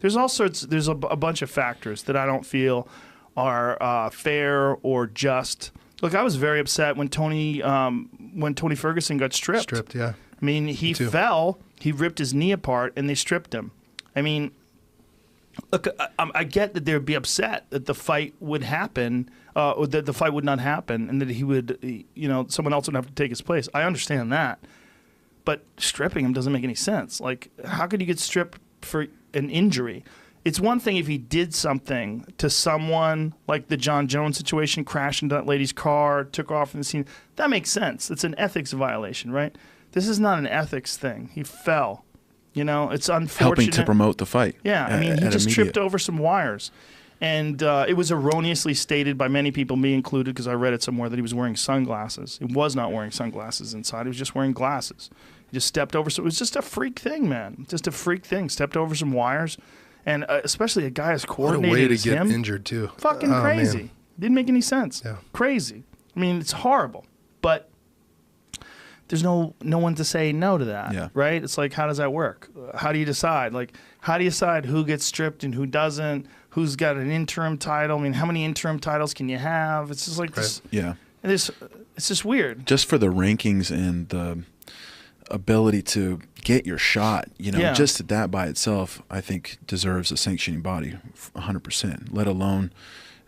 There's all sorts. There's a bunch of factors that I don't feel are fair or just. Look, I was very upset when Tony Ferguson got stripped. Stripped, yeah. I mean, he fell, he ripped his knee apart, and they stripped him. I mean, look, I get that they would be upset that the fight would happen, or that the fight would not happen, and that he would, someone else would have to take his place. I understand that. But stripping him doesn't make any sense. Like, how could you get stripped for an injury? It's one thing if he did something to someone, like the John Jones situation, crashed into that lady's car, took off from the scene. That makes sense. It's an ethics violation, right? This is not an ethics thing. He fell. It's unfortunate. Helping to promote the fight. Yeah, I mean, he just tripped over some wires. And it was erroneously stated by many people, me included, because I read it somewhere, that he was wearing sunglasses. He was not wearing sunglasses inside. He was just wearing glasses. He just stepped over. So it was just a freak thing, man. Just a freak thing. Stepped over some wires. And especially a guy as coordinated as him. What a way to get injured, too. Fucking crazy. Man. Didn't make any sense. Yeah. Crazy. I mean, it's horrible. But there's no one to say no to that, right? It's like, how does that work? How do you decide? Like, how do you decide who gets stripped and who doesn't? Who's got an interim title? I mean, how many interim titles can you have? It's just like this. Yeah. It's just weird. Just for the rankings and the ability to get your shot, just that by itself, I think deserves a sanctioning body 100%, let alone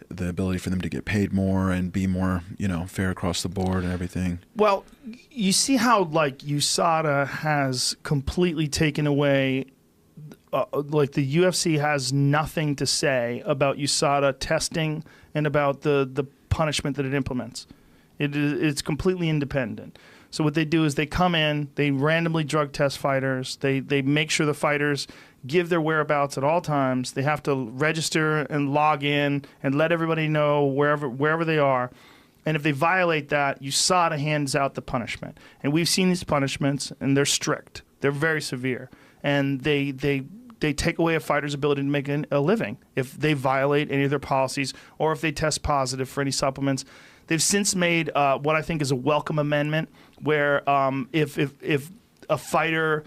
the ability for them to get paid more and be more, fair across the board and everything. Well, you see how, like, USADA has completely taken away, like, the UFC has nothing to say about USADA testing and about the punishment that it implements. It's completely independent. So what they do is they come in, they randomly drug test fighters, they make sure the fighters give their whereabouts at all times. They have to register and log in and let everybody know wherever they are. And if they violate that, USADA hands out the punishment. And we've seen these punishments, and they're strict. They're very severe. And they take away a fighter's ability to make a living if they violate any of their policies or if they test positive for any supplements. They've since made what I think is a welcome amendment where if a fighter,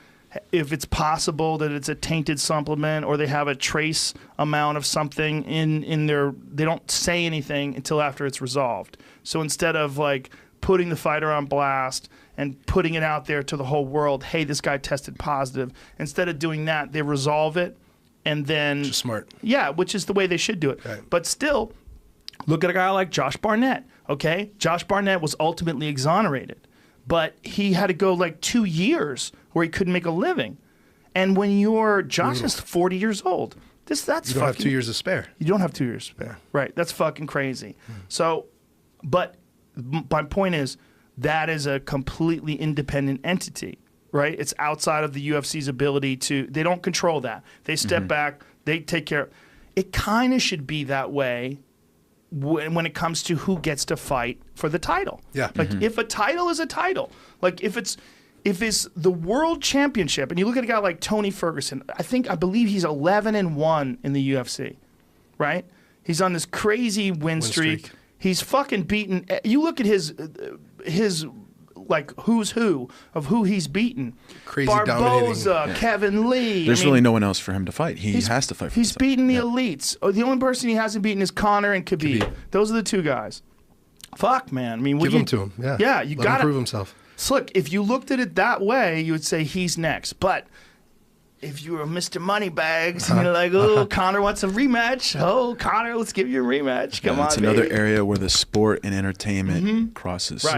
if it's possible that it's a tainted supplement or they have a trace amount of something in their, they don't say anything until after it's resolved. So instead of like putting the fighter on blast and putting it out there to the whole world, hey, this guy tested positive, instead of doing that, they resolve it and then... Just smart. Yeah, which is the way they should do it. Right. But still, look at a guy like Josh Barnett, okay? Josh Barnett was ultimately exonerated, but he had to go like 2 years where he couldn't make a living. And when Josh is 40 years old, that's you don't fucking... have 2 years to spare. You don't have 2 years to spare. Right, that's fucking crazy. So, but my point is, that is a completely independent entity, right? It's outside of the UFC's ability to, they don't control that. They step back, they take care of, it kind of should be that way when it comes to who gets to fight for the title. Yeah. Like if a title is a title, like if it's the world championship, and you look at a guy like Tony Ferguson, I believe he's 11-1 in the UFC, right? He's on this crazy win streak. He's fucking beaten. You look at his like who's who of who he's beaten. Crazy Barboza, Kevin Lee. There's really no one else for him to fight. He has to fight for He's beaten the elites. Oh, the only person he hasn't beaten is Conor and Khabib. Those are the two guys. Fuck, man. I mean, give him to him. Yeah. Yeah, you got to prove himself. So look, if you looked at it that way, you would say he's next. But if you were Mr. Moneybags and you're like, oh, Conor wants a rematch. Oh, Conor, let's give you a rematch. Come on, it's baby. another area where the sport and entertainment crosses. Right.